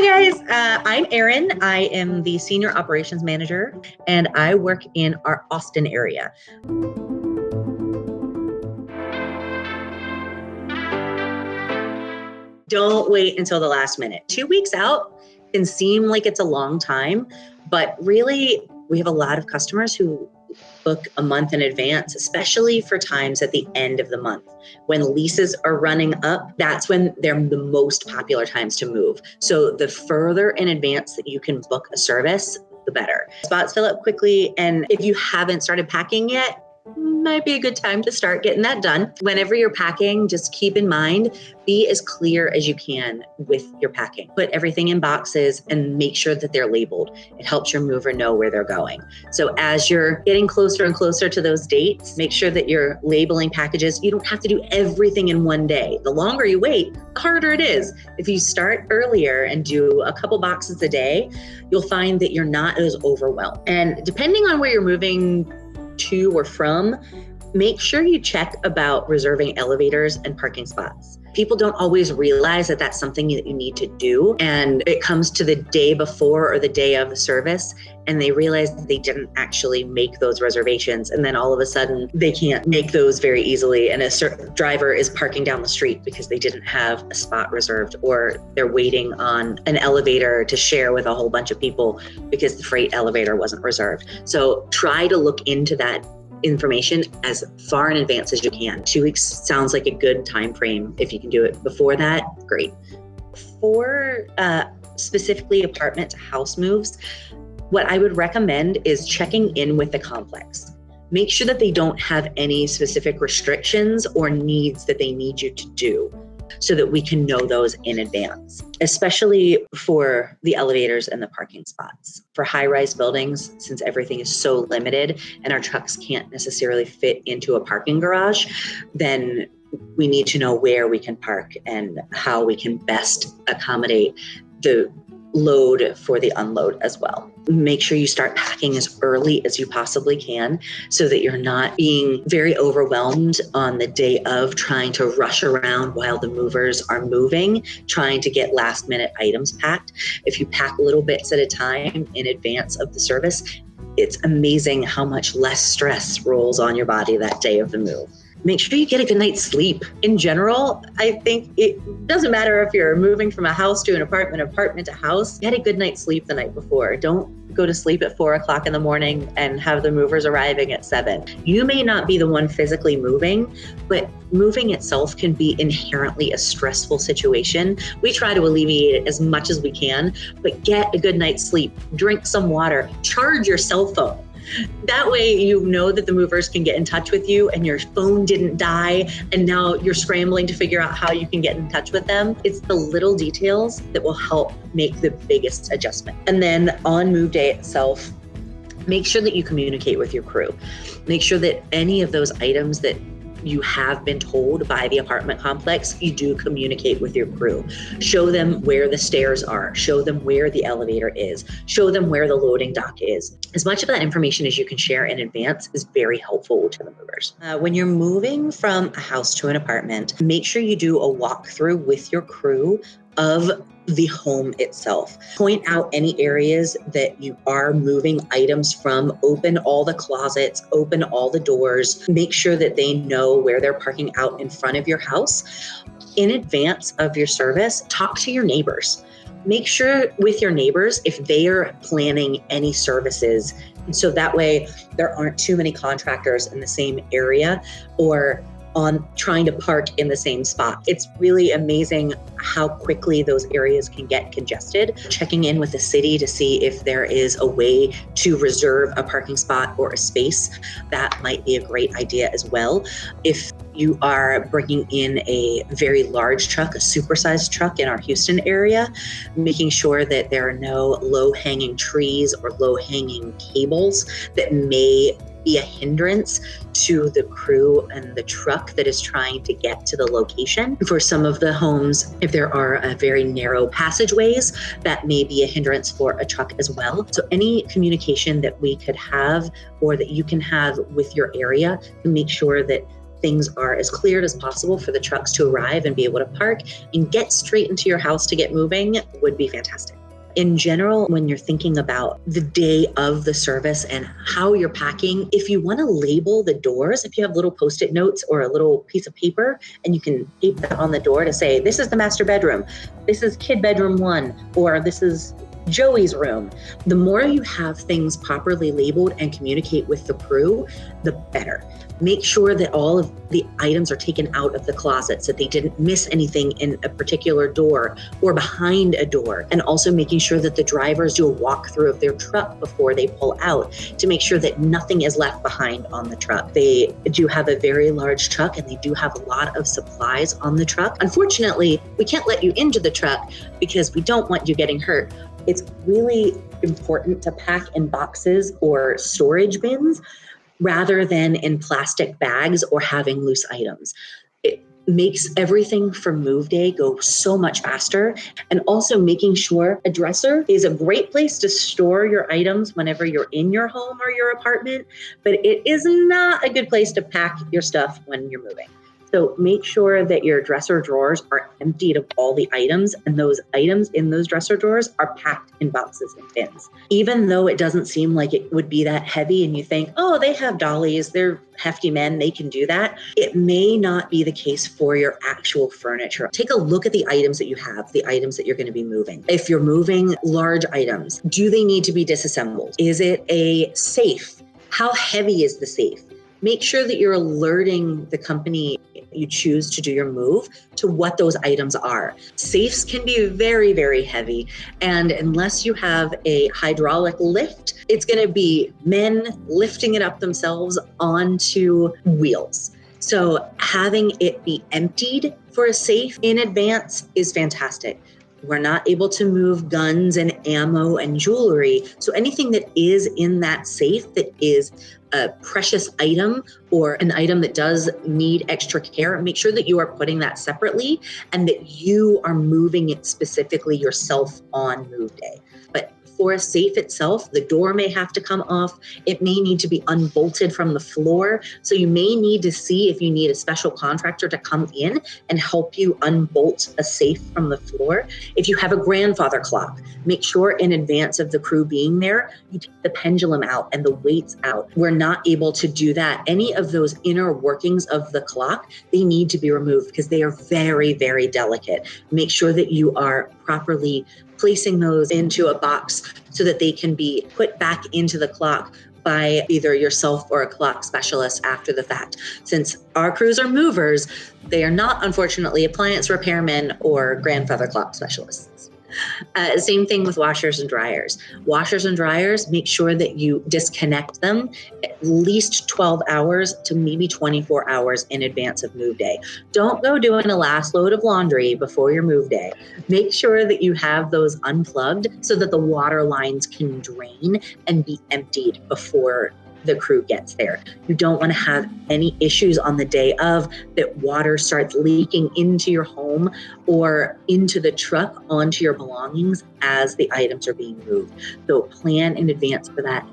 Hi guys, I'm Erin. I am the Senior Operations Manager and I work in our Austin area. Don't wait until the last minute. 2 weeks out can seem like it's a long time, but really we have a lot of customers who book a month in advance, especially for times at the end of the month. When leases are running up, that's when they're the most popular times to move. So the further in advance that you can book a service, the better. Spots fill up quickly, and if you haven't started packing yet, might be a good time to start getting that done. Whenever you're packing, just keep in mind, be as clear as you can with your packing. Put everything in boxes and make sure that they're labeled. It helps your mover know where they're going. So as you're getting closer and closer to those dates, make sure that you're labeling packages. You don't have to do everything in one day. The longer you wait, the harder it is. If you start earlier and do a couple boxes a day, you'll find that you're not as overwhelmed. And depending on where you're moving to or from, make sure you check about reserving elevators and parking spots. People don't always realize that that's something that you need to do, and it comes to the day before or the day of the service and they realize that they didn't actually make those reservations, and then all of a sudden they can't make those very easily, and a certain driver is parking down the street because they didn't have a spot reserved, or they're waiting on an elevator to share with a whole bunch of people because the freight elevator wasn't reserved. So try to look into that information as far in advance as you can. 2 weeks sounds like a good time frame. If you can do it before that, great. For specifically apartment to house moves, what I would recommend is checking in with the complex. Make sure that they don't have any specific restrictions or needs that they need you to do, so that we can know those in advance, especially for the elevators and the parking spots. For high-rise buildings, since everything is so limited and our trucks can't necessarily fit into a parking garage, then we need to know where we can park and how we can best accommodate the load for the unload as well. Make sure you start packing as early as you possibly can so that you're not being very overwhelmed on the day of trying to rush around while the movers are moving, trying to get last minute items packed. If you pack little bits at a time in advance of the service, it's amazing how much less stress rolls on your body that day of the move. Make sure you get a good night's sleep. In general, I think it doesn't matter if you're moving from a house to an apartment to house, get a good night's sleep the night before. Don't go to sleep at 4 o'clock in the morning and have the movers arriving at 7. You may not be the one physically moving, but moving itself can be inherently a stressful situation. We try to alleviate it as much as we can, but get a good night's sleep, drink some water, charge your cell phone. That way you know that the movers can get in touch with you and your phone didn't die and now you're scrambling to figure out how you can get in touch with them. It's the little details that will help make the biggest adjustment. And then on move day itself, make sure that you communicate with your crew. Make sure that any of those items that you have been told by the apartment complex, you do communicate with your crew. Show them where the stairs are, show them where the elevator is, show them where the loading dock is. As much of that information as you can share in advance is very helpful to the movers. When you're moving from a house to an apartment, make sure you do a walkthrough with your crew of the home itself. Point out any areas that you are moving items from, open all the closets, open all the doors, make sure that they know where they're parking out in front of your house. In advance of your service, talk to your neighbors. Make sure with your neighbors if they are planning any services, so that way there aren't too many contractors in the same area or on trying to park in the same spot. It's really amazing how quickly those areas can get congested. Checking in with the city to see if there is a way to reserve a parking spot or a space, that might be a great idea as well. If you are bringing in a very large truck, a supersized truck in our Houston area, making sure that there are no low-hanging trees or low-hanging cables that may be a hindrance to the crew and the truck that is trying to get to the location. For some of the homes, if there are very narrow passageways, that may be a hindrance for a truck as well. So any communication that we could have or that you can have with your area to make sure that things are as cleared as possible for the trucks to arrive and be able to park and get straight into your house to get moving would be fantastic. In general, when you're thinking about the day of the service and how you're packing, if you want to label the doors, if you have little Post-it notes or a little piece of paper, and you can tape that on the door to say, this is the master bedroom, this is kid bedroom 1, or this is Joey's room. The more you have things properly labeled and communicate with the crew, the better. Make sure that all of the items are taken out of the closets, that they didn't miss anything in a particular door or behind a door. And also making sure that the drivers do a walkthrough of their truck before they pull out to make sure that nothing is left behind on the truck. They do have a very large truck and they do have a lot of supplies on the truck. Unfortunately, we can't let you into the truck because we don't want you getting hurt. It's really important to pack in boxes or storage bins rather than in plastic bags or having loose items. It makes everything for move day go so much faster. And also making sure a dresser is a great place to store your items whenever you're in your home or your apartment, but it is not a good place to pack your stuff when you're moving. So make sure that your dresser drawers are emptied of all the items, and those items in those dresser drawers are packed in boxes and bins. Even though it doesn't seem like it would be that heavy and you think, oh, they have dollies, they're hefty men, they can do that. It may not be the case for your actual furniture. Take a look at the items that you have, the items that you're going to be moving. If you're moving large items, do they need to be disassembled? Is it a safe? How heavy is the safe? Make sure that you're alerting the company you choose to do your move to what those items are. Safes can be very, very heavy. And unless you have a hydraulic lift, it's going to be men lifting it up themselves onto wheels. So having it be emptied for a safe in advance is fantastic. We're not able to move guns and ammo and jewelry. So anything that is in that safe that is a precious item or an item that does need extra care, make sure that you are putting that separately and that you are moving it specifically yourself on move day. But for a safe itself, the door may have to come off. It may need to be unbolted from the floor. So you may need to see if you need a special contractor to come in and help you unbolt a safe from the floor. If you have a grandfather clock, make sure in advance of the crew being there, you take the pendulum out and the weights out. We're not able to do that. Any of those inner workings of the clock, they need to be removed because they are very, very delicate. Make sure that you are properly placing those into a box so that they can be put back into the clock by either yourself or a clock specialist after the fact. Since our crews are movers, they are not, unfortunately, appliance repairmen or grandfather clock specialists. Same thing with washers and dryers. Washers and dryers, make sure that you disconnect them at least 12 hours to maybe 24 hours in advance of move day. Don't go doing a last load of laundry before your move day. Make sure that you have those unplugged so that the water lines can drain and be emptied before the crew gets there. You don't want to have any issues on the day of that water starts leaking into your home or into the truck onto your belongings as the items are being moved. So plan in advance for that.